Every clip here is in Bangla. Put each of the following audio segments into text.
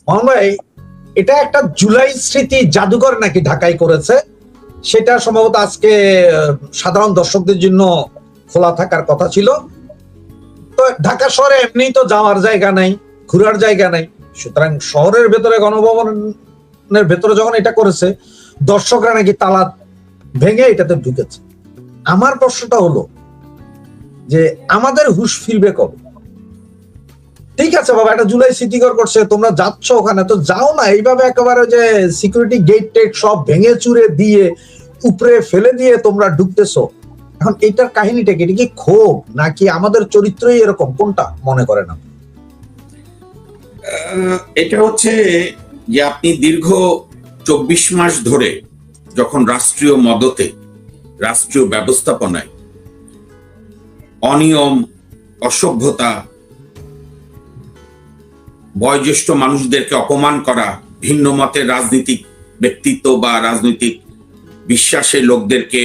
মোহন ভাই, এটা একটা জুলাই স্মৃতি জাদুঘর নাকি ঢাকায় করেছে, সেটা সম্ভবত আজকে সাধারণ দর্শকদের জন্য খোলা থাকার কথা ছিল। তো ঢাকা শহরে এমনি তো যাওয়ার জায়গা নাই, ঘোরার জায়গা নাই, সুতরাং শহরের ভেতরে গণভবনের ভেতরে যখন এটা করেছে, দর্শকরা নাকি তালা ভেঙে এটাতে ঢুকেছে। আমার প্রশ্নটা হলো যে আমাদের হুঁশ ফিরবে কবে? ঠিক আছে বাবা, একটা জুলাই স্মৃতিকর করছে, তোমরা যাচ্ছ ওখানে, তো যাও না এইভাবে একেবারে যে সিকিউরিটি গেট টেট সব ভেঙে চুরে দিয়ে উপরে ফেলে দিয়ে তোমরা ঢুকতেছো। এখন এটার কাহিনীটা কি? এটা কি ক্ষোভ নাকি আমাদের চরিত্রই এরকম, কোনটা মনে করেন আপনি? এটা হচ্ছে যে আপনি দীর্ঘ 24 মাস ধরে যখন রাষ্ট্রীয় মদতে, রাষ্ট্রীয় ব্যবস্থাপনায় অনিয়ম, অসভ্যতা, বয়োজ্যেষ্ঠ মানুষদেরকে অপমান করা, ভিন্ন মতের রাজনৈতিক ব্যক্তিত্ব বা রাজনৈতিক বিশ্বাসের লোকদেরকে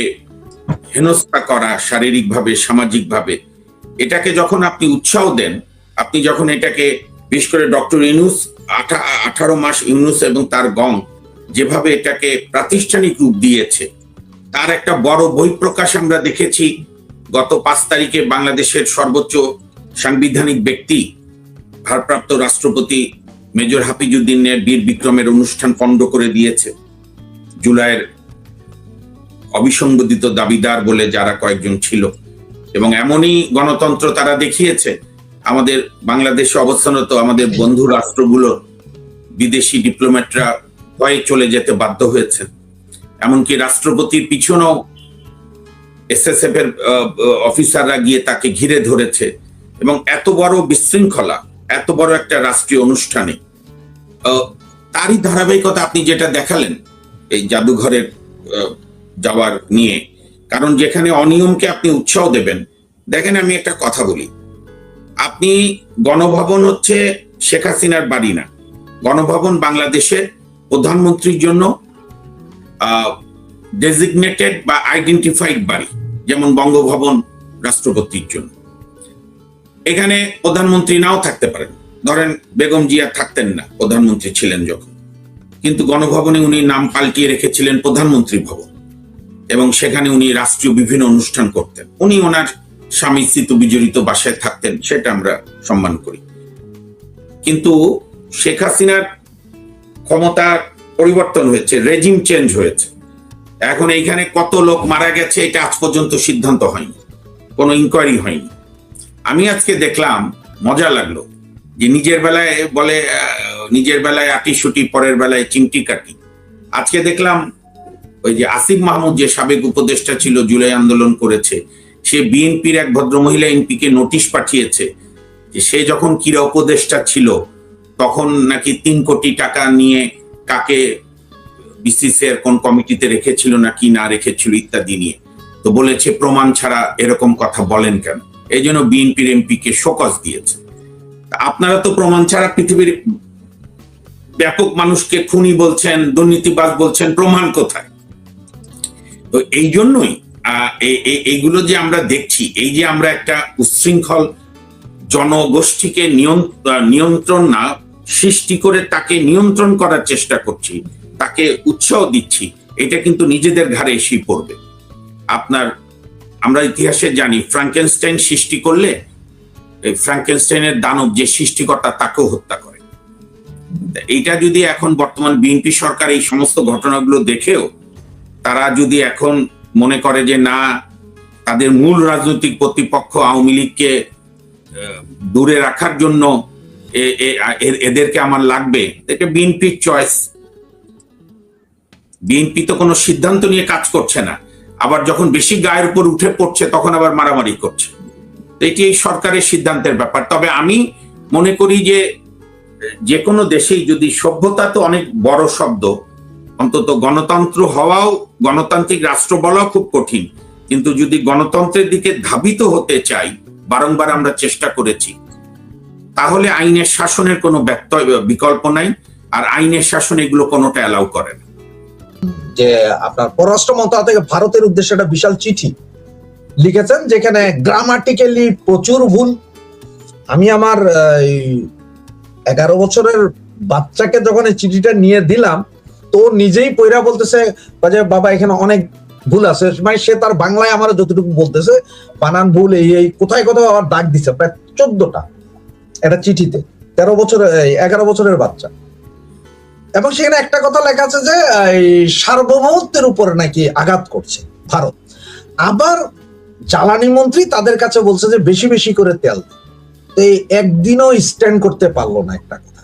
হেনস্থা করা শারীরিকভাবে, সামাজিকভাবে, এটাকে যখন আপনি উৎসাহ দেন, আপনি যখন এটাকে, বিশেষ করে ডক্টর ইউনূস 18 মাস ইউনূস এবং তার গং যেভাবে এটাকে প্রাতিষ্ঠানিক রূপ দিয়েছে, তার একটা বড় বহিঃপ্রকাশ আমরা দেখেছি গত 5 তারিখে। বাংলাদেশের সর্বোচ্চ সাংবিধানিক ব্যক্তি ভারপ্রাপ্ত রাষ্ট্রপতি মেজর হাফিজউদ্দিনের বীর বিক্রমের অনুষ্ঠান পণ্ড করে দিয়েছে। জুলাইয়ের অবিসংবাদিত দাবিদার বলে যারা কয়েকজন ছিল, এবং এমনই গণতন্ত্র তারা দেখিয়েছে। আমাদের বাংলাদেশে অবস্থানরত আমাদের বন্ধু রাষ্ট্রগুলো বিদেশি ডিপ্লোম্যাটরা ভয়ে চলে যেতে বাধ্য হয়েছে। এমনকি রাষ্ট্রপতির পিছনেও এসএসএফ এর অফিসাররা গিয়ে তাকে ঘিরে ধরেছে। এবং এত বড় বিশৃঙ্খলা, এত বড় একটা রাষ্ট্রীয় অনুষ্ঠানে তারই ধারাবাহিকতা আপনি যেটা দেখালেন এই জাদুঘরের যাওয়ার নিয়ে। কারণ যেখানে অনিয়মকে আপনি উৎসাহ দেবেন, দেখেন আমি একটা কথা বলি, আপনি গণভবন হচ্ছে শেখ হাসিনার বাড়ি না। গণভবন বাংলাদেশের প্রধানমন্ত্রীর জন্য ডেজিগনেটেড বা আইডেন্টিফাইড বাড়ি, যেমন বঙ্গভবন রাষ্ট্রপতির জন্য। এখানে প্রধানমন্ত্রী নাও থাকতে পারেন, ধরেন বেগম জিয়া থাকতেন না, প্রধানমন্ত্রী ছিলেন যখন, কিন্তু গণভবনে উনি নাম পাল্টিয়ে রেখেছিলেন প্রধানমন্ত্রী ভবন, এবং সেখানে উনি রাষ্ট্রীয় বিভিন্ন অনুষ্ঠান করতেন। উনি ওনার স্বামী স্মৃতি বিজড়িত বাসায় থাকতেন, সেটা আমরা সম্মান করি। কিন্তু শেখ হাসিনার ক্ষমতার পরিবর্তন হয়েছে, রেজিম চেঞ্জ হয়েছে। এখন এইখানে কত লোক মারা গেছে এটা আজ পর্যন্ত সিদ্ধান্ত হয়নি, কোনো ইনকোয়ারি হয়নি। আমি আজকে দেখলাম, মজা লাগলো, যে নিজের বেলায় বলে নিজের বেলায় আটিশুটি, পরের বেলায় চিমটি কাটি। আজকে দেখলাম ওই যে আসিফ মাহমুদ, যে সাবেক উপদেষ্টা ছিল, জুলাই আন্দোলন করেছে, সে বিএনপির এক ভদ্রমহিলা এমপিকে নোটিশ পাঠিয়েছে যে সে যখন ক্রীড়া উপদেষ্টা ছিল তখন নাকি 3 কোটি টাকা নিয়ে কাকে বিসিসিআই কোন কমিটিতে রেখেছিল না কি না রেখেছিল ইত্যাদি নিয়ে। তো বলেছে প্রমাণ ছাড়া এরকম কথা বলেন কেন, এই জন্য বিএনপির এমপিকে শোকজ দিয়েছে। আপনারা তো প্রমাণ ছাড়া পৃথিবীর ব্যাপক মানুষকে খুনি বলছেন, দুর্নীতিবাজ বলছেন, প্রমাণ কোথায়? তো এই জন্যই এইগুলো যে আমরা দেখছি, এই যে আমরা একটা উচ্ছৃঙ্খল জনগোষ্ঠীকে নিয়ন্ত্রণ না সৃষ্টি করে তাকে নিয়ন্ত্রণ করার চেষ্টা করছি, তাকে উৎসাহ দিচ্ছি, এটা কিন্তু নিজেদের ঘাড়ে এসেই পড়বে। আমরা ইতিহাসে জানি, ফ্রাঙ্কেনস্টাইন সৃষ্টি করলে এই ফ্রাঙ্কেনস্টাইনের দানব যে সৃষ্টিকর্তা তাকেও হত্যা করে। এইটা যদি এখন বর্তমান বিএনপি সরকার এই সমস্ত ঘটনাগুলো দেখেও তারা যদি এখন মনে করে যে না, তাদের মূল রাজনৈতিক প্রতিপক্ষ আওয়ামী লীগকে দূরে রাখার জন্য এদেরকে আমার লাগবে, এটা বিএনপির চয়েস। বিএনপি তো কোনো সিদ্ধান্ত নিয়ে কাজ করছে না, আবার যখন বেশি গায়ের উপর উঠে পড়ছে তখন আবার মারামারি করছে। এটি এই সরকারের সিদ্ধান্তের ব্যাপার। তবে আমি মনে করি যে কোনো দেশেই যদি, সভ্যতা তো অনেক বড় শব্দ, অন্তত গণতন্ত্র হওয়াও, গণতান্ত্রিক রাষ্ট্র বলাও খুব কঠিন, কিন্তু যদি গণতন্ত্রের দিকে ধাবিত হতে চাই, বারংবার আমরা চেষ্টা করেছি, তাহলে আইনের শাসনের কোনো বিকল্প নাই। আর আইনের শাসন এগুলো কোনোটা অ্যালাউ করে না। যে আপনার পররাষ্ট্র মন্ত্রণালয় থেকে ভারতের উদ্দেশ্যে একটা বিশাল চিঠি লিখেছেন, যেখানে গ্রামাটিক্যালি প্রচুর ভুল। আমি আমার 11 বছরের বাচ্চাকে যখন এই চিঠিটা নিয়ে দিলাম, তো ও নিজেই পয়রা বলতেছে যে বাবা এখানে অনেক ভুল আছে, মানে সে তার বাংলায় আমার যতটুকু বলতেছে বানান ভুল, এই কোথায় কোথাও আবার দাগ দিছে প্রায় 14টা একটা চিঠিতে। 11 বছরের বাচ্চা। এবং সেখানে একটা কথা লেখা আছে যে এই সার্বভৌমত্বের উপর নাকি আঘাত করছে ভারত। আবার জ্বালানি মন্ত্রী তাদের কাছে বলছে যে বেশি বেশি করে তেল। এই একদিনও স্ট্যান্ড করতে পারলো না একটা কথা।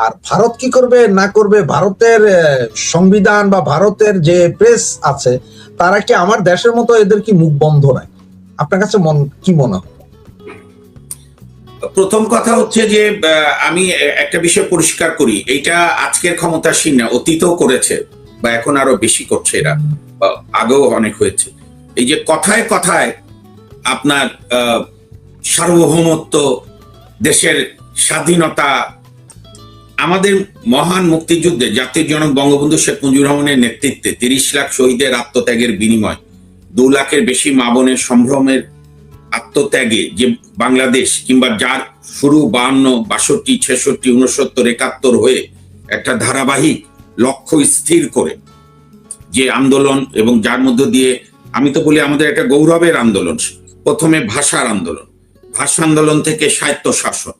আর ভারত কি করবে না করবে, ভারতের সংবিধান বা ভারতের যে প্রেস আছে তারা কি আমার দেশের মতো এদের কি মুখ বন্ধ নাই? আপনার কাছে কি মনে হয়? প্রথম কথা হচ্ছে যে আমি একটা বিষয় পরিষ্কার করি, এইটা আজকের ক্ষমতাসীন না, অতীতও করেছে বা এখন আরো বেশি করছে এরা, আগেও অনেক হয়েছে। এই যে কথায় কথায় আপনার সার্বভৌমত্ব, দেশের স্বাধীনতা, আমাদের মহান মুক্তিযুদ্ধে জাতির জনক বঙ্গবন্ধু শেখ মুজিবুর রহমানের নেতৃত্বে 30 লাখ শহীদের আত্মত্যাগের বিনিময় 2 লাখের বেশি মা বোনের সম্ভ্রমের আত্মত্যাগে যে বাংলাদেশ, কিংবা যার শুরু 52, 62, 66, 69, 71 হয়ে একটা ধারাবাহিক লক্ষ্য স্থির করে যে আন্দোলন, এবং যার মধ্য দিয়ে আমি তো বলি আমাদের একটা গৌরবের আন্দোলন। প্রথমে ভাষার আন্দোলন, ভাষা আন্দোলন থেকে স্বায়ত্তশাসন,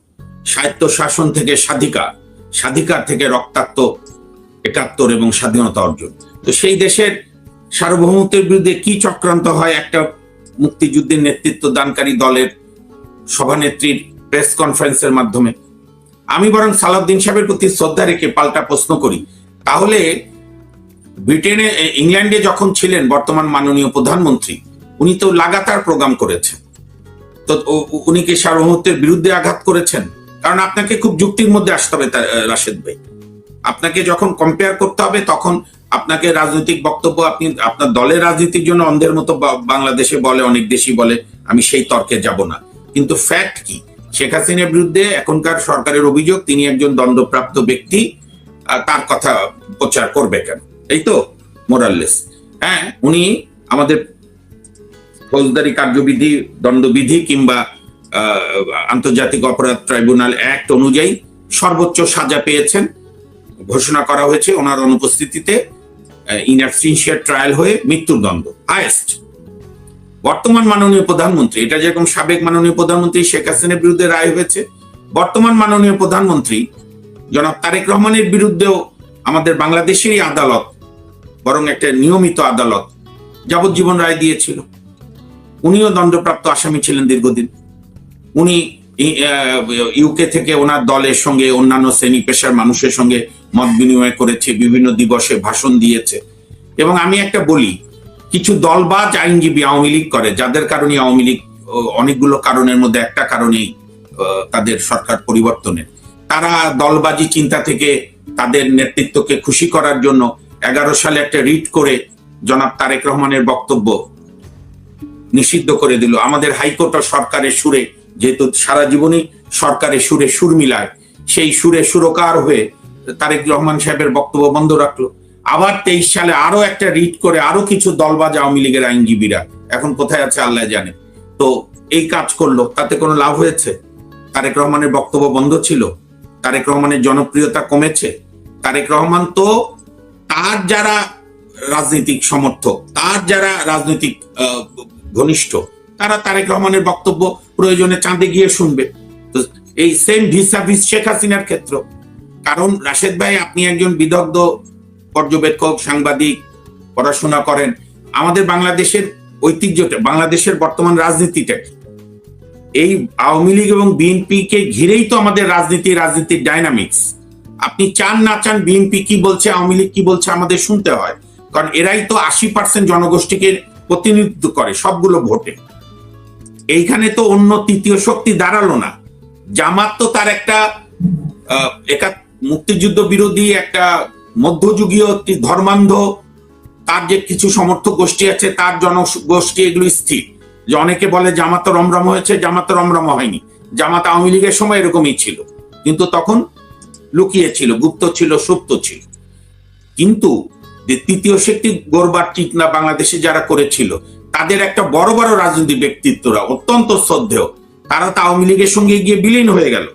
স্বায়ত্তশাসন থেকে স্বাধিকার, স্বাধিকার থেকে রক্তাক্ত 71 এবং স্বাধীনতা অর্জন। তো সেই দেশের সার্বভৌমত্বের বিরুদ্ধে কি চক্রান্ত হয় একটা মুক্তিযুদ্ধের নেতৃত্ব দানকারী দলের সভানেত্রীর প্রেস কনফারেন্সের মাধ্যমে। আমি বরং সালাউদ্দিন সাহেবের প্রতি শ্রদ্ধা রেখে পাল্টা প্রশ্ন করি, তাহলে ব্রিটেনে, ইংল্যান্ডে যখন ছিলেন বর্তমান মাননীয় প্রধানমন্ত্রী, উনি তো লাগাতার প্রোগ্রাম করেছেন, তো উনি কি সার্বভৌমত্বের বিরুদ্ধে আঘাত করেছেন? কারণ আপনাকে খুব যুক্তির মধ্যে আসতে হবে রাশেদ ভাই। আপনাকে যখন কম্পেয়ার করতে হবে তখন আপনাকে রাজনৈতিক বক্তব্য, আপনি আপনার দলের রাজনীতির জন্য অন্ধের মতো বাংলাদেশে বলে, অনেক দেশই বলে, আমি সেই তর্কে যাব না। কিন্তু ফ্যাক্ট কি? শেখ হাসিনার বিরুদ্ধে এখনকার সরকারের অভিযোগ তিনি একজন দণ্ডপ্রাপ্ত ব্যক্তি, তার কথা প্রচার করবে কেন? এই তো মোরাললেস। হ্যাঁ, উনি আমাদের ফৌজদারি কার্যবিধি, দণ্ডবিধি কিংবা আন্তর্জাতিক অপরাধ ট্রাইব্যুনাল অ্যাক্ট অনুযায়ী সর্বোচ্চ সাজা পেয়েছেন, ঘোষণা করা হয়েছে ওনার অনুপস্থিতিতে, ইন অ্যাবস্টেনশিয়া ট্রায়াল হয়ে মৃত্যুর দণ্ড হাইয়েস্ট। বর্তমান মাননীয় প্রধানমন্ত্রী, এটা যেরকম সাবেক মাননীয় প্রধানমন্ত্রী শেখ হাসিনার বিরুদ্ধে রায় হয়েছে, বর্তমান মাননীয় প্রধানমন্ত্রী জনাব তারেক রহমানের বিরুদ্ধেও আমাদের বাংলাদেশেরই আদালত, বরং একটা নিয়মিত আদালত, যাবজ্জীবন রায় দিয়েছিল। উনিও দণ্ডপ্রাপ্ত আসামি ছিলেন দীর্ঘদিন। উনি ইউকে থেকে ওনার দলের সঙ্গে, অন্যান্য শ্রেণী পেশার মানুষের সঙ্গে মত বিনিময় করেছে, বিভিন্ন দিবসে ভাষণ দিয়েছে। এবং আমি একটা বলি, কিছু দলবাজ আইনজীবী আওয়ামী লীগ করে, যাদের কারণে আওয়ামী লীগ, অনেকগুলো কারণের মধ্যে একটা কারণেই তাদের সরকার পরিবর্তনের, তারা দলবাজি চিন্তা থেকে তাদের নেতৃত্বকে খুশি করার জন্য 11 সালে একটা রিট করে জনাব তারেক রহমানের বক্তব্য নিষিদ্ধ করে দিল। আমাদের হাইকোর্ট ও সরকারের সুরে, যেহেতু সারা জীবনই সরকারের সুরে সুর মিলায়, সেই সুরে সুরকার হয়ে তারেক রহমান সাহেবের বক্তব্য বন্ধ রাখলো। আবার 23 সালে আরো একটা রিট করে আরো কিছু দলবাজ আওয়ামী লীগের আইনজীবীরা এখন কোথায় আছে আল্লাহ জানে, তো এই কাজ করলো। তাতে কোনো লাভ হয়েছে? তারেক রহমানের বক্তব্য বন্ধ ছিল? তারেক রহমানের জনপ্রিয়তা কমেছে? তারেক রহমান তো তার যারা রাজনৈতিক সমর্থক, তার যারা রাজনৈতিক ঘনিষ্ঠ, তারা তারেক রহমানের বক্তব্য প্রয়োজনে চাঁদে গিয়ে শুনবে। তো এই সেম ভিসাভিস শেখ হাসিনার ক্ষেত্র। কারণ রাশেদ ভাই, আপনি একজন বিদগ্ধ পর্যবেক্ষক, সাংবাদিক, পড়াশোনা করেন। আমাদের বাংলাদেশের ঐতিহ্যটা, বাংলাদেশের বর্তমান রাজনীতিটা, এই আওয়ামী লীগ এবং বিএনপি কে ঘিরেই তো আমাদের রাজনীতির ডাইনামিক্স। আপনি চান না চান বিএনপি কি বলছে, আওয়ামী লীগ কি বলছে, আমাদের শুনতে হয়। কারণ এরাই তো 80% জনগোষ্ঠীকে প্রতিনিধিত্ব করে সবগুলো ভোটে। এইখানে তো অন্য তৃতীয় শক্তি দাঁড়ালো না। জামাত তো তার একটা মুক্তিযুদ্ধ বিরোধী, একটা মধ্যযুগীয় ধর্মান্ধ, তার যে কিছু সমর্থক গোষ্ঠী আছে, তার জনগোষ্ঠী, এগুলো স্থির। যে অনেকে বলে জামাত রমরম হয়েছে, জামাত রমরম হয়নি। জামাত আওয়ামী লীগের সময় এরকমই ছিল, কিন্তু তখন লুকিয়ে ছিল, গুপ্ত ছিল, সুপ্ত ছিল। কিন্তু যে তৃতীয় শক্তি গড়বার চিন্তা বাংলাদেশে যারা করেছিল, তাদের একটা বড় বড় রাজনৈতিক ব্যক্তিত্বরা অত্যন্ত শ্রদ্ধেয়, তারা তো আওয়ামী লীগের সঙ্গে গিয়ে বিলীন হয়ে গেল,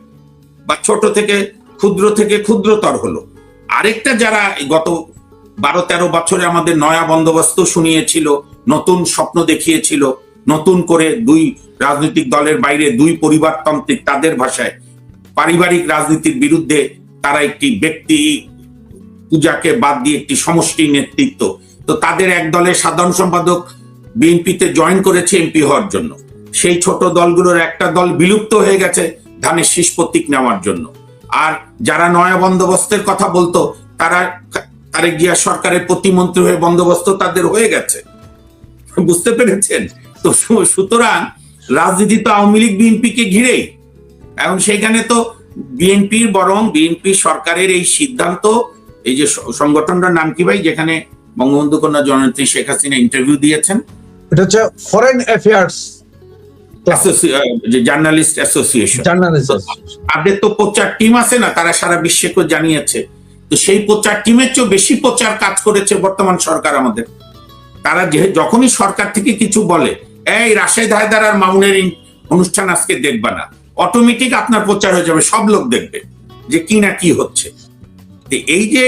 বা ছোট থেকে ক্ষুদ্র থেকে ক্ষুদ্রতর হলো। আরেকটা যারা গত 12-13 বছরে আমাদের নয়া বন্দোবস্ত শুনিয়েছিল, নতুন স্বপ্ন দেখিয়েছিল, নতুন করে দুই রাজনৈতিক দলের বাইরে দুই পরিবারতান্ত্রিক, তাদের ভাষায় পারিবারিক রাজনীতির বিরুদ্ধে তারা একটি ব্যক্তি পূজাকে বাদ দিয়ে একটি সমষ্টি নেতৃত্ব, তো তাদের এক দলের সাধারণ সম্পাদক বিএনপিতে জয়েন করেছে এমপি হওয়ার জন্য। সেই ছোট দলগুলোর একটা দল বিলুপ্ত হয়ে গেছে ধানের শীষ প্রতীক নেওয়ার জন্য। আর যারা নয়া বন্দোবস্তের কথা বলতো তারা তারেক জিয়া সরকারের প্রতিমন্ত্রী হয়ে বন্দোবস্ত তাদের হয়ে গেছে। বুঝতে পেরেছেন? তো সুতরাং রাজনীতি তো আওয়ামী লীগ বিএনপিকে ঘিরেই, এবং সেখানে তো বিএনপি সরকারের এই সিদ্ধান্ত, এই যে সংগঠনটার নাম কি ভাই, যেখানে বঙ্গবন্ধু কন্যা জননেত্রী শেখ হাসিনা ইন্টারভিউ দিয়েছেন, এটা হচ্ছে ফরেন অ্যাফেয়ার্স জার্নালিস্ট অ্যাসোসিয়েশন। তাদের তো প্রচার টিম আছে না, তারা সারা বিশ্বে জানিয়েছে। তো সেই প্রচার টিমের চেয়ে বেশি প্রচার কাজ করেছে বর্তমান সরকার আমাদের। তারা যখনই সরকার থেকে কিছু বলে, এই রাশেদ হায়দার আর মামুনের অনুষ্ঠান আজকে দেখবা না, অটোমেটিক আপনার প্রচার হয়ে যাবে, সব লোক দেখবে যে কি না কি হচ্ছে। এই যে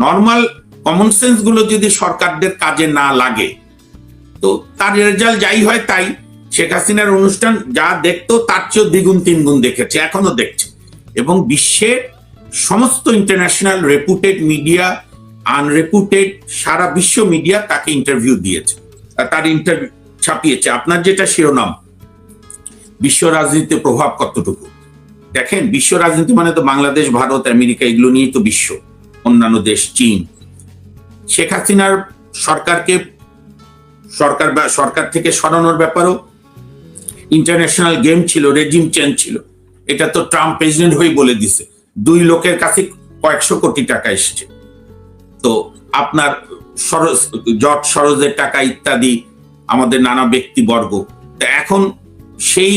নর্মাল কমন সেন্স গুলো যদি সরকারদের কাজে না লাগে, তো তার রেজাল্ট যাই হয় তাই। শেখ হাসিনার অনুষ্ঠান যা দেখতো তার চেয়েও দ্বিগুণ তিনগুণ দেখেছে, এখনো দেখছে। এবং বিশ্বের সমস্ত ইন্টারন্যাশনাল রেপুটেড মিডিয়া, আনরেপুটেড সারা বিশ্ব মিডিয়া তাকে ইন্টারভিউ দিয়েছে, তার ইন্টারভিউ ছাপিয়েছে। আপনার যেটা শিরোনাম, বিশ্ব রাজনীতিতে প্রভাব কতটুকু, দেখেন বিশ্ব রাজনীতি মানে তো বাংলাদেশ, ভারত, আমেরিকা, এগুলো নিয়েই তো বিশ্ব, অন্যান্য দেশ, চীন। শেখ হাসিনার সরকারকে সরকার থেকে সরানোর ব্যাপারেও ইন্টারন্যাশনাল গেম ছিল, রেজিম চেঞ্জ ছিল। এটা তো ট্রাম্প প্রেসিডেন্ট হয়ে বলে দিছে, 2 লোকের কাছে কয়েকশো কোটি টাকা এসছে। তো আপনার জট সরোজের টাকা ইত্যাদি, আমাদের নানা ব্যক্তিবর্গ। এখন সেই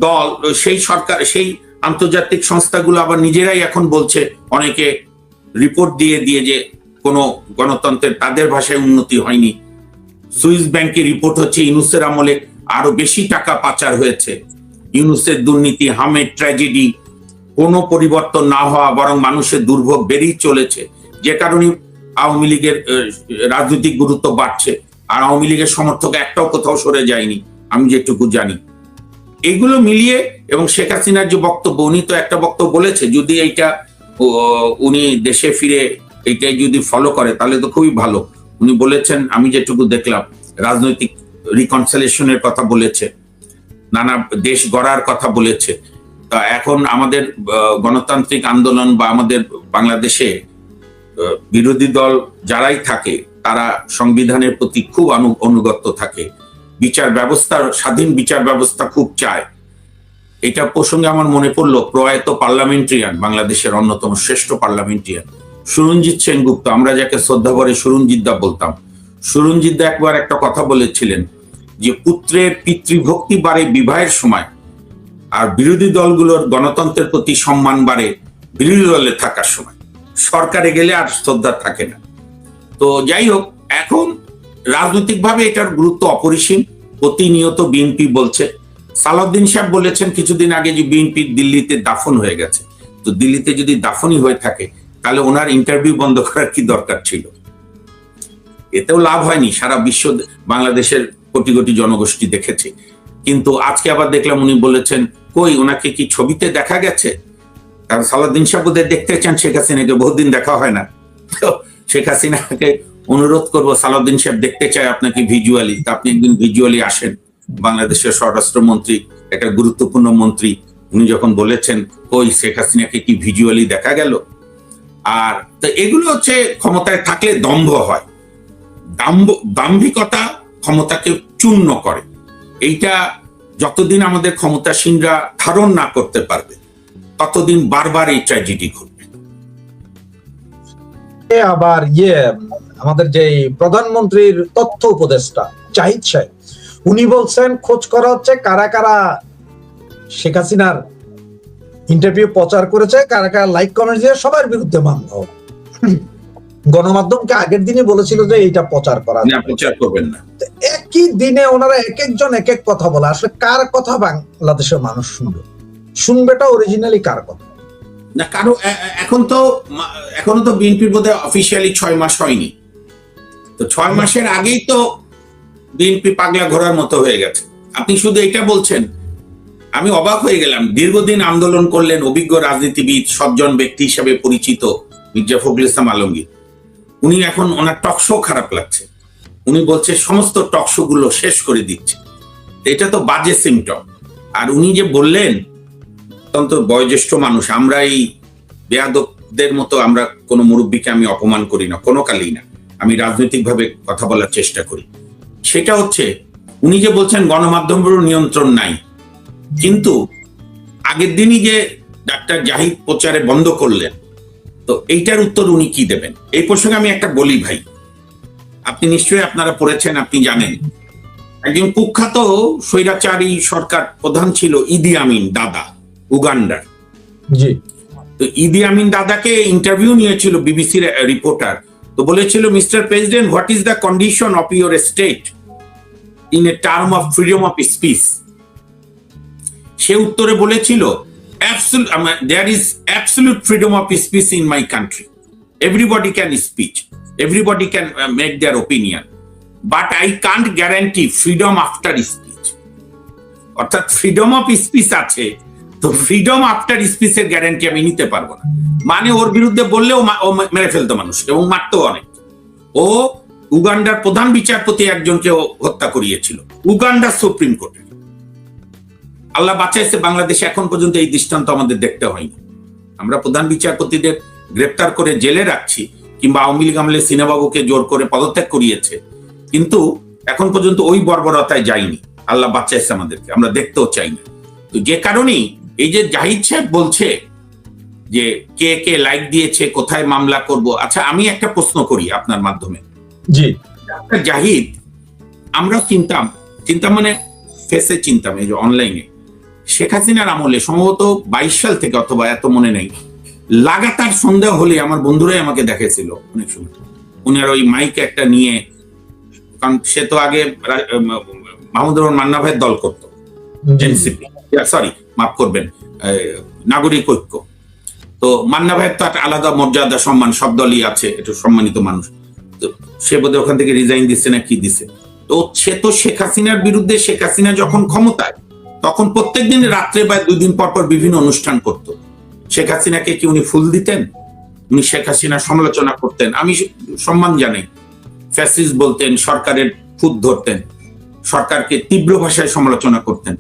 দল, সেই সরকার, সেই আন্তর্জাতিক সংস্থাগুলো আবার নিজেরাই এখন বলছে, অনেকে রিপোর্ট দিয়ে যে কোনো গণতন্ত্রের তাদের ভাষায় উন্নতি হয়নি। সুইস ব্যাংকের রিপোর্ট হচ্ছে ইউনূসের আমলে আরো বেশি টাকা পাচার হয়েছে। ইউনূসের দুর্নীতি, হামের ট্র্যাজেডি, কোনো পরিবর্তন না হওয়া, বরং মানুষের দুর্ভোগ বেড়েই চলেছে, যে কারণে আওয়ামী লীগের রাজনৈতিক গুরুত্ব বাড়ছে। আর আওয়ামী লীগের সমর্থক একটাও কোথাও সরে যায়নি, আমি যেটুকু জানি। এগুলো মিলিয়ে, এবং শেখ হাসিনার যে বক্তব্য, উনি তো একটা বক্তব্য বলেছে, যদি এইটা উনি দেশে ফিরে এইটাই যদি ফলো করে তাহলে তো খুবই ভালো। উনি বলেছেন, আমি যেটুকু দেখলাম, রাজনৈতিক রিকনসিলিয়েশনের কথা বলেছে, নানা দেশ গড়ার কথা বলেছে। তা এখন আমাদের গণতান্ত্রিক আন্দোলন বা আমাদের বাংলাদেশে বিরোধী দল যারাই থাকে তারা সংবিধানের প্রতি খুব অনুগত থাকে, বিচার ব্যবস্থার, স্বাধীন বিচার ব্যবস্থা খুব চায়। এটা প্রসঙ্গে আমার মনে পড়লো প্রয়াত পার্লামেন্টারিয়ান, বাংলাদেশের অন্যতম শ্রেষ্ঠ পার্লামেন্টারিয়ান সুরঞ্জিত সেনগুপ্ত, আমরা যাকে শ্রদ্ধা করে সুরঞ্জিত দা বলতাম। সুরঞ্জিত দা একবার একটা কথা বলেছিলেন যে পুত্রের পিতৃভক্তি বাড়ে বিবাহের সময়, আর বিরোধী দলগুলোর গণতন্ত্রের প্রতি সম্মান বাড়ে বিরোধী দলে থাকার সময়, সরকারে গেলে আর শ্রদ্ধা থাকে না। তো যাই হোক, এখন রাজনৈতিকভাবে এটার গুরুত্ব অপরিসীম। প্রতিনিয়ত বিএনপি বলছে, সালাউদ্দিন সাহেব বলেছেন কিছুদিন আগে যে বিএনপি দিল্লিতে দাফন হয়ে গেছে। তো দিল্লিতে যদি দাফনই হয়ে থাকে তাহলে ওনার ইন্টারভিউ বন্ধ করার কি দরকার ছিল? এতেও লাভ হয়নি, সারা বিশ্ব, বাংলাদেশের কোটি কোটি জনগোষ্ঠী দেখেছে। কিন্তু আজকে আবার দেখলাম উনি বলেছেন, কই ওনাকে কি ছবিতে দেখা গেছে? কারণ সালাউদ্দিন সাহেব ওদের দেখতে চান শেখ হাসিনাকে, বহুদিন দেখা হয় না। তো শেখ হাসিনাকে অনুরোধ করবো, সালাউদ্দিন সাহেব দেখতে চায় আপনাকে ভিজুয়ালি, তা আপনি একদিন ভিজুয়ালি আসেন। বাংলাদেশের স্বরাষ্ট্রমন্ত্রী, একটা গুরুত্বপূর্ণ মন্ত্রী, উনি যখন বলেছেন, ওই শেখ হাসিনাকে কি ভিজুয়ালি দেখা গেল? আর তো এগুলো হচ্ছে ক্ষমতায় থাকলে দম্ভ হয়, দাম্ভিকতা ক্ষমতাকে চূর্ণ করে। এইটা যতদিন আমাদের ক্ষমতাসীনরা ধারণ না করতে পারবে, ততদিন বারবার এই ট্র্যাজেডি ঘটবে। আবার আমাদের যে প্রধানমন্ত্রীর তথ্য উপদেষ্টা জাহিদ সাহেব, উনি বলছেন খোঁজ করা হচ্ছে কারা কারা শেখ হাসিনার ইন্টারভিউ প্রচার করেছে, কারা কারা লাইক কমেন্ট দিয়ে সবার বিরুদ্ধে মামলা হবে। গণমাধ্যমকে আগের দিনে বলেছিল যে এইটা প্রচার করা করবেন না। একই দিনে ওনারা এক একজন এক এক কথা বলে। আসলে কার কথা বাংলাদেশের মানুষ শুনবেটা অরিজিনালি কার কথা? না কারো এখনো তো বিএনপির বোধহয় অফিসিয়ালি 6 মাস হয়নি, তো 6 মাসের আগেই তো বিএনপি পাগলা ঘোড়ার মতো হয়ে গেছে। আপনি শুধু এটা বলছেন, আমি অবাক হয়ে গেলাম। দীর্ঘদিন আন্দোলন করলেন, অভিজ্ঞ রাজনীতিবিদ, সজ্জন ব্যক্তি হিসেবে পরিচিত মির্জা ফখরুল ইসলাম আলমগীর, উনি এখন ওনার টকশো খারাপ লাগছে, উনি বলছে সমস্ত টকশো গুলো শেষ করে দিচ্ছে। এটা তো বাজে সিমটম। আর উনি যে বললেন, অত্যন্ত বয়োজ্যেষ্ঠ মানুষ, আমরা এই বেয়াদবদের মতো আমরা কোনো মুরব্বীকে আমি অপমান করি না, কোনো কালেই না, আমি রাজনৈতিকভাবে কথা বলার চেষ্টা করি। সেটা হচ্ছে উনি যে বলছেন গণমাধ্যমেরও নিয়ন্ত্রণ নাই, কিন্তু আগের দিনই যে ডাক্তার জাহিদ প্রচারে বন্ধ করলেন, তো এইটার উত্তর উনি কি দেবেন? এই প্রসঙ্গে আমি একটা বলি ভাই, আপনি নিশ্চয়ই আপনারা পড়েছেন, আপনি জানেন একজন কুখ্যাত স্বৈরাচারী সরকার প্রধান ছিল ইদি আমিন দাদা, উগান্ডার। জি। তো ইদি আমিন দাদাকে ইন্টারভিউ নিয়েছিল বিবিসির রিপোর্টার, তো বলেছিল, mister president, what is the condition of your state in a term of freedom of speech? সে উত্তরে বলেছিল, there is absolute freedom of speech in my country. Everybody can speak, everybody can make their opinion, but I can't guarantee freedom after speech. অর্থাৎ ফ্রিডম অফ স্পিচ আছে, তো ফ্রিডম আফটার স্পিচের গ্যারান্টি আমি নিতে পারবো না। মানে ওর বিরুদ্ধে বললেও ও মেরে ফেলতো মানুষ, এবং মারতো অনেক। ও উগান্ডার প্রধান বিচারপতি একজনকে হত্যা করিয়েছিল, উগান্ডার সুপ্রিম কোর্টে। আল্লাহ বাঁচাইছে, বাংলাদেশে এখন পর্যন্ত এই দৃষ্টান্ত আমাদের দেখতে হয়নি। আমরা প্রধান বিচারপতিদের গ্রেপ্তার করে জেলে রাখছি, কিংবা আওয়ামী লীগ আমলে সিনেবাবুকে জোর করে পদত্যাগ করিয়েছে, কিন্তু এখন পর্যন্ত ওই বর্বরতায় যায়নি। আল্লাহ বাঁচাইছে আমাদেরকে, আমরা দেখতেও চাই না। তো যে কারণেই এই যে জাহিদ সাহেব বলছে যে কে কে লাইক দিয়েছে, কোথায় মামলা করব। আচ্ছা, আমি একটা প্রশ্ন করি আপনার মাধ্যমে। জি। জাহিদ আমরা চিন্তাম মানে ফেসে চিন্তাম, এই যে অনলাইনে শেখ হাসিনার আমলে সম্ভবত 22 সাল থেকে, অথবা এত মনে নেই, লাগাতার সন্দেহ হলে আমার বন্ধুরাই আমাকে দেখেছিল অনেক সময়, উনি আর ওই মাইক একটা নিয়ে, কারণ সে তো আগে মাহমুদুর রহমান মান্না ভাইয়ের দল করতো, এনসিপি, সরি মাফ করবেন, নাগরিক ঐক্য। তো মান্না ভাইয়ের তো একটা আলাদা মর্যাদা সম্মান, সব দলই আছে, একটু সম্মানিত মানুষ। তো সে বোধহয় ওখান থেকে রিজাইন দিচ্ছে না কি দিছে। তো সে তো শেখ হাসিনার বিরুদ্ধে, শেখ হাসিনা যখন ক্ষমতায়, তখন প্রত্যেকদিন রাত্রে বা 2 দিন পর পর বিভিন্ন অনুষ্ঠান করত। শেখ হাসিনাকে কি উনি ফুল দিতেন? উনি শেখ হাসিনার সমালোচনা করতেন, আমি সম্মান জানাই। ফ্যাসিস্ট বলতেন, সরকারের খুঁত ধরতেন, সরকারকে তীব্র ভাষায় সমালোচনা করতেন।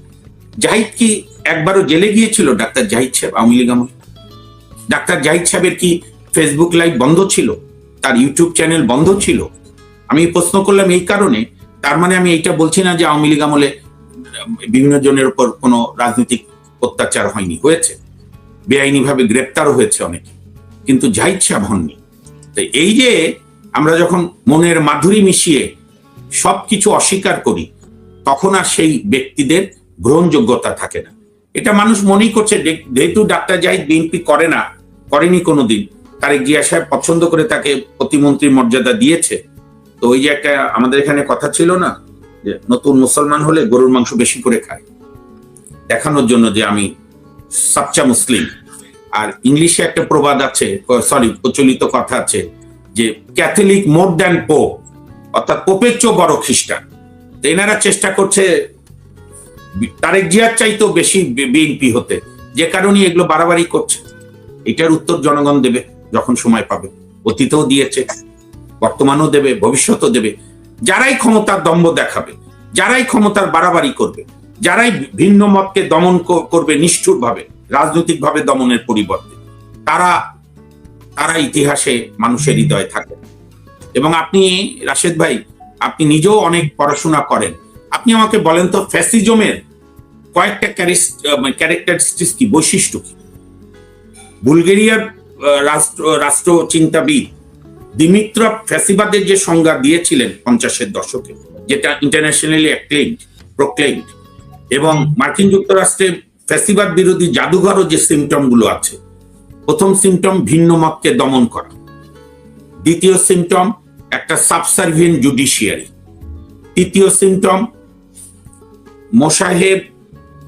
জাহিদ কি একবারও জেলে গিয়েছিল? ডাক্তার জাহিদ সাহেব আওয়ামী লীগ আমলে ডাক্তার জাহিদ সাহেবের কি ফেসবুক লাইভ বন্ধ ছিল? তার ইউটিউব চ্যানেল বন্ধ ছিল? আমি প্রশ্ন করলাম এই কারণে, তার মানে আমি এইটা বলছি না যে আওয়ামী লীগ আমলে বিভিন্ন জনের উপর কোনো রাজনৈতিক অত্যাচার হয়নি, হয়েছে, বেআইনি ভাবে গ্রেপ্তারও হয়েছে অনেকে, কিন্তু জাহিদ সাহেব হননি। তো এই যে আমরা যখন মনের মাধুরী মিশিয়ে সবকিছু অস্বীকার করি, তখন আর সেই ব্যক্তিদের গ্রহণযোগ্যতা থাকে না। এটা মানুষ মনেই করছে, যেহেতু ডাক্তার জাহিদ বিএনপি করেনি কোনোদিন, তারেক জিয়া সাহেব পছন্দ করে তাকে প্রতিমন্ত্রীর মর্যাদা দিয়েছে। তো ওই যে একটা আমাদের এখানে কথা ছিল না, যে নতুন মুসলমান হলে গরুর মাংস বেশি করে খায়, দেখানোর জন্য যে আমি সাচ্চা মুসলিম। আর ইংলিশে একটা প্রবাদ আছে, প্রচলিত কথা আছে, যে ক্যাথলিক মোর দ্যান পোপ, অর্থাৎ পোপের চেয়েও বড় খ্রিস্টান। তো এনারা চেষ্টা করছে তারেক জিয়ার চাইতেও বেশি বিএনপি হতে, যে কারণে এগুলো বাড়াবাড়ি করছে। এটার উত্তর জনগণ দেবে যখন সময় পাবে। অতীতেও দিয়েছে, বর্তমানও দেবে, ভবিষ্যতও দেবে। যারাই ক্ষমতার দম্ভ দেখাবে, যারাই ক্ষমতার বাড়াবাড়ি করবে, যারাই ভিন্ন মতকে দমন করবে নিষ্ঠুরভাবে, রাজনৈতিকভাবে দমনের পরিবর্তে, তারা ইতিহাসে মানুষের হৃদয়ে থাকে। এবং আপনি রাশেদ ভাই, আপনি নিজেও অনেক পড়াশোনা করেন, আপনি আমাকে বলেন তো ফ্যাসিজমের কয়েকটা ক্যারেক্টারিস্টিক্স কি, বৈশিষ্ট্য কি? বুলগেরিয়ার রাষ্ট্র চিন্তাবিদ দিমিত্রভ ফ্যাসিবাদের যে সংজ্ঞা দিয়েছিলেন 50-এর দশকে, যেটা ইন্টারন্যাশনালি প্রোক্লেইমড, এবং মার্কিন যুক্তরাষ্ট্রে ফ্যাসিবাদ বিরোধী জাদুঘরও যে সিমটম গুলো আছে, প্রথম সিমটম ভিন্ন মতকে দমন করা, দ্বিতীয় সিমটম একটা সাবসার্ভিয়েন্ট জুডিশিয়ারি, তৃতীয় সিমটম মোসাহেব,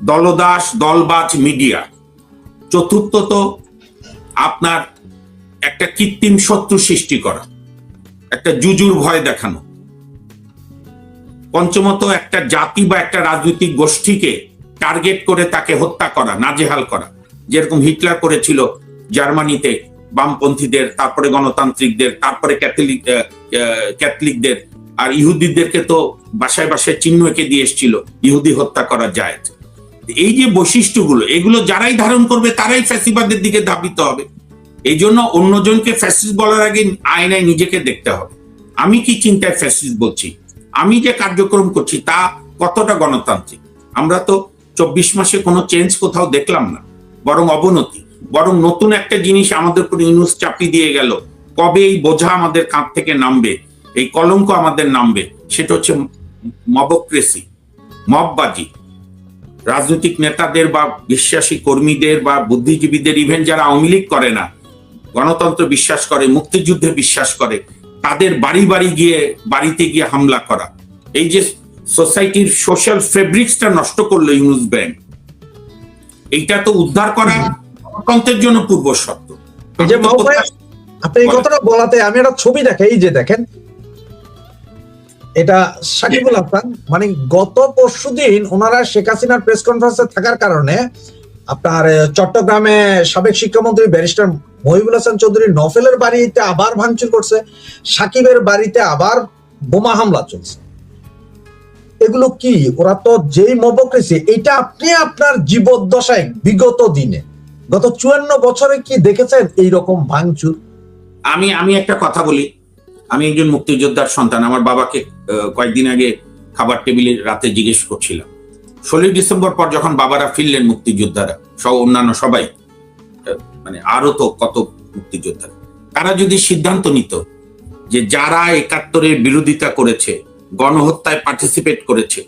দলদাস, দলবাজ মিডিয়া, চতুর্থত আপনার একটা কৃত্রিম শত্রু সৃষ্টি করা, একটা জুজুর ভয় দেখানো, পঞ্চমত একটা জাতি বা একটা রাজনৈতিক গোষ্ঠীকে টার্গেট করে তাকে হত্যা করা, নাজেহাল করা, যেরকম হিটলার করেছিল জার্মানিতে বামপন্থীদের, তারপরে গণতান্ত্রিকদের, তারপরে ক্যাথলিকদের, আর ইহুদিদেরকে তো বাসায় বাসায় চিহ্ন এঁকে দিয়ে এসেছিল ইহুদি হত্যা করা যায়। এই যে বৈশিষ্ট্যগুলো, এগুলো যারাই ধারণ করবে তারাই ফ্যাসিবাদের দিকে ধাবিত হবে। এই জন্য অন্যজনকে ফ্যাসিস্ট বলার আগে আয়নায় নিজেকে দেখতে হবে, আমি কি চিন্তায় ফ্যাসিস্ট বলছি, আমি যে কার্যক্রম করছি তা কতটা গণতান্ত্রিক। আমরা তো 24 মাসে কোনো চেঞ্জ কোথাও দেখলাম না, বরং অবনতি, বরং নতুন একটা জিনিস আমাদের উপর ইউনুস চাপিয়ে দিয়ে গেল। কবে এই বোঝা আমাদের কাঁধ থেকে নামবে, এই কলঙ্ক আমাদের নামবে, সেটা হচ্ছে মবক্রেসি, মববাজি। রাজনৈতিক নেতাদের বা বিশ্বাসী কর্মীদের বা বুদ্ধিজীবীদের, ইভেন যারা আওয়ামী লীগ করে না, গণতন্ত্র বিশ্বাস করে, মুক্তিযুদ্ধে বিশ্বাস করে, তাদের বাড়ি বাড়ি গিয়ে, বাড়িতে গিয়ে হামলা করা, এই যে সোসাইটির সোশ্যাল ফেব্রিক্সটা নষ্ট করলো ইউনুস ব্যাংক, এইটা তো উদ্ধার করা গণতন্ত্রের জন্য পূর্ব শর্ত। এই যে আপনি এই কথাটা বলাতে আমি একটা ছবি দেখে, এই যে দেখেন, এটা সাকিবুল হাসান, মানে গত পরশুদিন ওনারা শেখ হাসিনার প্রেস কনফারেন্সে থাকার কারণে আপনার চট্টগ্রামে সাবেক শিক্ষামন্ত্রী ব্যারিস্টার মহিবুল হাসান চৌধুরী নফেলের বাড়িতে আবার ভাঙচুর করছে, সাকিবের বাড়িতে আবার বোমা হামলা চলছে। এগুলো কি? ওরা তো যেই মবক্রেসি, এটা আপনি আপনার জীবদ্দশায় বিগত দিনে গত 54 বছরে কি দেখেছেন এইরকম ভাঙচুর? আমি একটা কথা বলি, আমি একজন মুক্তিযোদ্ধার সন্তান। আমার বাবাকে কয়েকদিন আগে খাবার টেবিলে রাতে জিজ্ঞেস করছিলাম, 16 ডিসেম্বর পর যখন বাবারা ফিরলেন, মুক্তিযোদ্ধারা সব, অন্যান্য সবাই, মানে আরো তো কত মুক্তিযোদ্ধারা, তারা যদি সিদ্ধান্ত নিত যে যারা 71-এর বিরোধিতা করেছে, গণহত্যায় পার্টিসিপেট করেছে,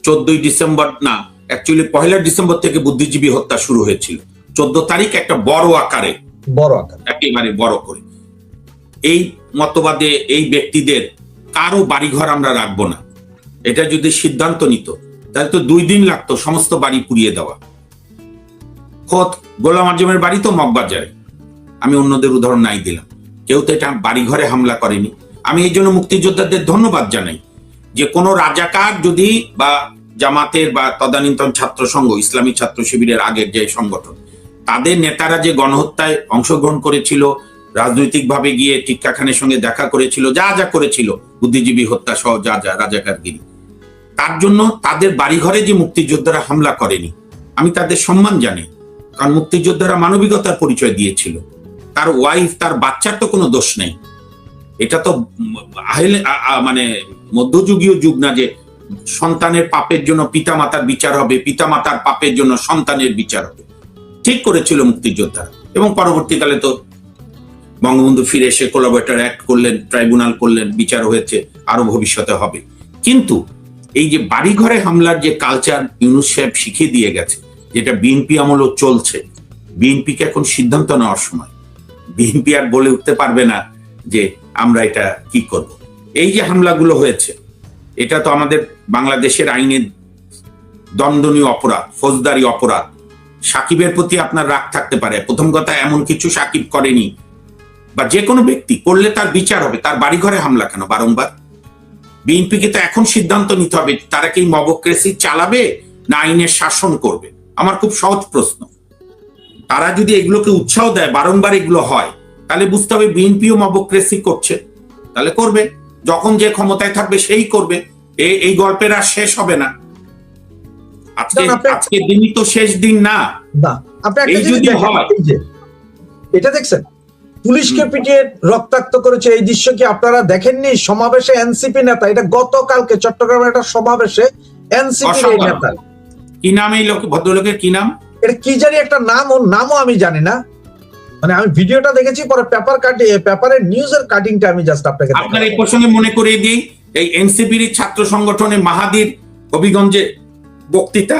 14ই ডিসেম্বর না, অ্যাকচুয়ালি 1 ডিসেম্বর থেকে বুদ্ধিজীবী হত্যা শুরু হয়েছিল, 14 তারিখ একটা বড় আকারে, একেবারে বড় করে, এই মতবাদে এই ব্যক্তিদের কারো বাড়িঘর আমরা রাখবো না, এটা যদি সিদ্ধান্ত নিত, তাহলে তো 2 দিন লাগতো সমস্ত বাড়ি পুড়িয়ে দেওয়া। খোদ গোলাম আজমের বাড়ি তো মগবাজারে, আমি অন্যদের উদাহরণ নাই দিলাম, কেউ তো এটা বাড়িঘরে হামলা করেনি। আমি এই জন্য মুক্তিযোদ্ধাদের ধন্যবাদ জানাই যে কোনো রাজাকার যদি, বা জামাতের বা তদানীন্তন ছাত্র সংঘ, ইসলামী ছাত্র শিবিরের আগের যে সংগঠন, তাদের নেতারা যে গণহত্যায় অংশগ্রহণ করেছিল, রাজনৈতিক ভাবে গিয়ে টিক্কা খানের সঙ্গে দেখা করেছিল, যা যা করেছিল, বুদ্ধিজীবী হত্যা সহ যা যা রাজাকারগিরি, তার জন্য তাদের বাড়িঘরে যে মুক্তিযোদ্ধারা হামলা করেনি, আমি তাদের সম্মান জানাই। কারণ মুক্তিযোদ্ধারা মানবিকতার পরিচয় দিয়েছিল, তার ওয়াইফ, তার বাচ্চার তো কোনো দোষ নেই। এটা তো মানে মধ্যযুগীয় যুগ না যে সন্তানের পাপের জন্য পিতামাতার বিচার হবে, পিতামাতার পাপের জন্য সন্তানের বিচার হবে। ঠিক করেছিল মুক্তিযোদ্ধারা, এবং পরবর্তীকালে তো বঙ্গবন্ধু ফিরে এসে কোলাবরেটর অ্যাক্ট করলেন, ট্রাইব্যুনাল করলেন, বিচার হয়েছে, আরো ভবিষ্যতে হবে। কিন্তু এই যে বাড়িঘরে হামলার যে কালচার ইউনুস সাহেব শিখিয়ে দিয়ে গেছে, যেটা বিএনপি আমলও চলছে, বিএনপিকে এখন সিদ্ধান্ত নেওয়ার সময়। বিএনপি আর বলে উঠতে পারবে না যে আমরা এটা কি করব। এই যে হামলাগুলো হয়েছে, এটা তো আমাদের বাংলাদেশের আইনের দণ্ডনীয় অপরাধ, ফৌজদারি অপরাধ। সাকিবের প্রতি আপনার রাগ থাকতে পারে, প্রথম কথা এমন কিছু সাকিব করেনি, বা যে কোনো ব্যক্তি করলে তার বিচার হবে। তার বাড়িঘরে হামলা কেন বারংবার? বিএনপিকে তো এখন সিদ্ধান্ত নিতে হবে, তারা কি মবক্রেসি চালাবে না আইনের শাসন করবে। আমার খুব সহজ প্রশ্ন। তারা যদি এগুলোকে উৎসাহ দেয়, বারংবার এগুলো হয়, তাহলে বুঝতে হবে বিএনপিও মবক্রেসি করছে, তাহলে করবে। যখন যে ক্ষমতায় থাকবে সেই করবে। এই গল্পের আর শেষ হবে না। আজকে দিনই তো শেষ দিন না। এই যদি হয়, এটা দেখছেন পুলিশকে পিটিয়ে রক্তাক্ত করেছে, এই দৃশ্য কি আপনারা দেখেননি? সমাবেশে এনসিপি নেতা, এটা গতকালকে চট্টগ্রামের একটা সমাবেশে এনসিপি নেতা, কি নাম এই লোক, ভদ্রলোকের কি নাম? এটা কি জানি একটা নাম, ওর নামও আমি জানি না। মানে আমি ভিডিওটা দেখেছি, পরে পেপারের নিউজের কাটিংটা আমি জাস্ট আপনাকে, আপনার এই প্রসঙ্গে মনে করিয়ে দিই, এই এনসিপির ছাত্র সংগঠনে মাহাদির হবিগঞ্জে বক্তৃতা,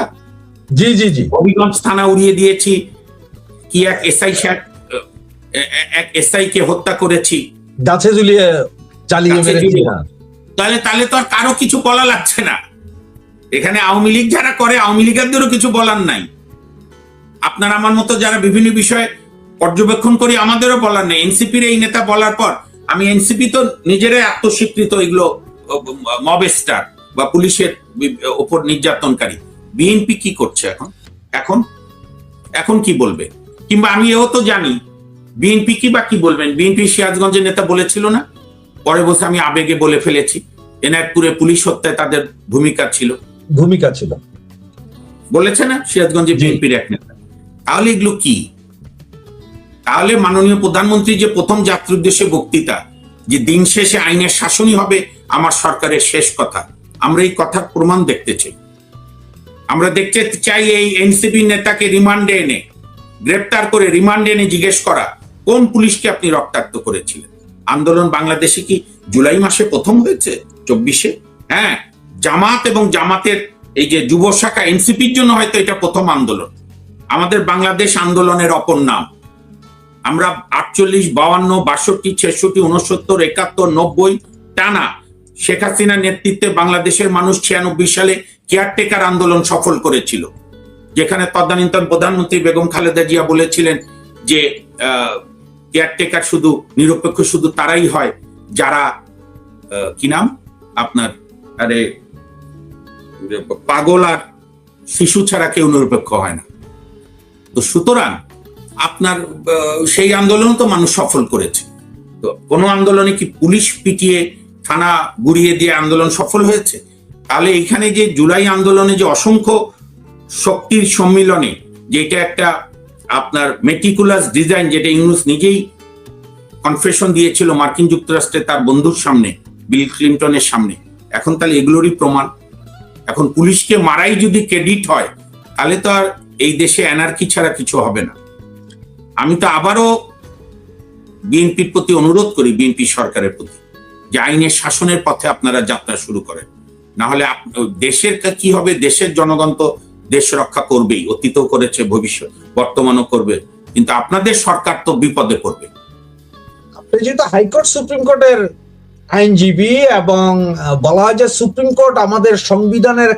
জি জি জি, হবিগঞ্জ থানা উড়িয়ে দিয়েছি, কি এক এসআই কে হত্যা করেছি, গাছে ঝুলিয়ে চালিয়ে মেরেছি। তাহলে তো আর কারো কিছু বলা লাগছে না। এখানে আওয়ামী লীগ যারা করে, আওয়ামী লীগেরদেরও কিছু বলার নাই। আপনার আমার মতো যারা বিভিন্ন বিষয়ে পর্যবেক্ষণ করি, আমাদেরও বলার নেই। এনসিপির এই নেতা বলার পর আমি এনসিপি তো নিজেরাই আত্মস্বীকৃত এগুলো মব স্টার বা পুলিশের ওপর নির্যাতনকারী। বিএনপি কি করছে এখন এখন এখন কি বলবে? কিংবা আমি এও তো জানি বিএনপি কি বা কি বলবেন। বিএনপি সিরাজগঞ্জের নেতা বলেছিল না, পরে বসে আমি আবেগে বলে ফেলেছি, এনায়তপুরে পুলিশ হত্যায় তাদের ভূমিকা ছিল, বলেছে না সিরাজগঞ্জে বিএনপির এক নেতা। তাহলে এগুলো কি? তাহলে মাননীয় প্রধানমন্ত্রী যে প্রথম জাতির উদ্দেশ্যে বক্তৃতা, যে দিন শেষে আইনের শাসনই হবে আমার সরকারের শেষ কথা, আমরা এই কথার প্রমাণ দেখতে চাই। আমরা দেখতে চাই এই এনসিপি নেতাকে রিমান্ডে এনে, গ্রেপ্তার করে রিমান্ডে এনে জিজ্ঞেস করা, কোন পুলিশকে আপনি রক্তাক্ত করেছিলেন? আন্দোলন বাংলাদেশে কি জুলাই মাসে প্রথম হয়েছে? 24-এ? হ্যাঁ, জামাত এবং জামাতের এই যে যুব শাখা এনসিপির জন্য হয়তো এটা প্রথম আন্দোলন। আমাদের বাংলাদেশ আন্দোলনের অপর নাম। আমরা 48, 52, 62, 66, 69, 71, 90 টানা শেখ হাসিনার নেতৃত্বে বাংলাদেশের মানুষ 96 সালে কেয়ারটেকার আন্দোলন সফল করেছিল, যেখানে তদানীন্তন প্রধানমন্ত্রী বেগম খালেদা জিয়া বলেছিলেন যে কেয়ারটেকার শুধু নিরপেক্ষ শুধু তারাই হয় যারা কি নাম আপনার পাগল আর শিশু ছাড়া কেউ নিরপেক্ষ হয় না। তো সুতরাং আপনার সেই আন্দোলন তো মানুষ সফল করেছে। তো কোনো আন্দোলনে কি পুলিশ পিটিয়ে থানা গুড়িয়ে দিয়ে আন্দোলন সফল হয়েছে? তাহলে এখানে যে জুলাই আন্দোলনে যে অসংখ্য শক্তির সম্মিলনে, যেটা একটা আপনার মেটিকুলাস ডিজাইন, যেটা ইউনুস নিজেই কনফেশন দিয়েছিল মার্কিন যুক্তরাষ্ট্রে তার বন্ধুর সামনে, বিল ক্লিন্টনের সামনে, এখন তাহলে এগুলোরই প্রমাণ। এখন পুলিশকে মারাই যদি ক্রেডিট হয়, তাহলে তো আর এই দেশে অ্যানার্কি ছাড়া কিছু হবে না। আমি তো আবারও বিএনপির প্রতি অনুরোধ করি, বিএনপি সরকারের প্রতি, যে আইনের শাসনের পথে আপনারা যাত্রা শুরু করেন। না হলে দেশের কি হবে? দেশের জনগণ তো দেশ রক্ষা করবেই, অতীতও করেছে, ভবিষ্যৎ বর্তমানও করবে, কিন্তু আপনাদের সরকার তো বিপদে পড়বে। আপনি যেহেতু হাইকোর্ট সুপ্রিম কোর্টের আইনজীবী এবং বলা হয় যে সুপ্রিম কোর্ট আমাদের সংবিধানের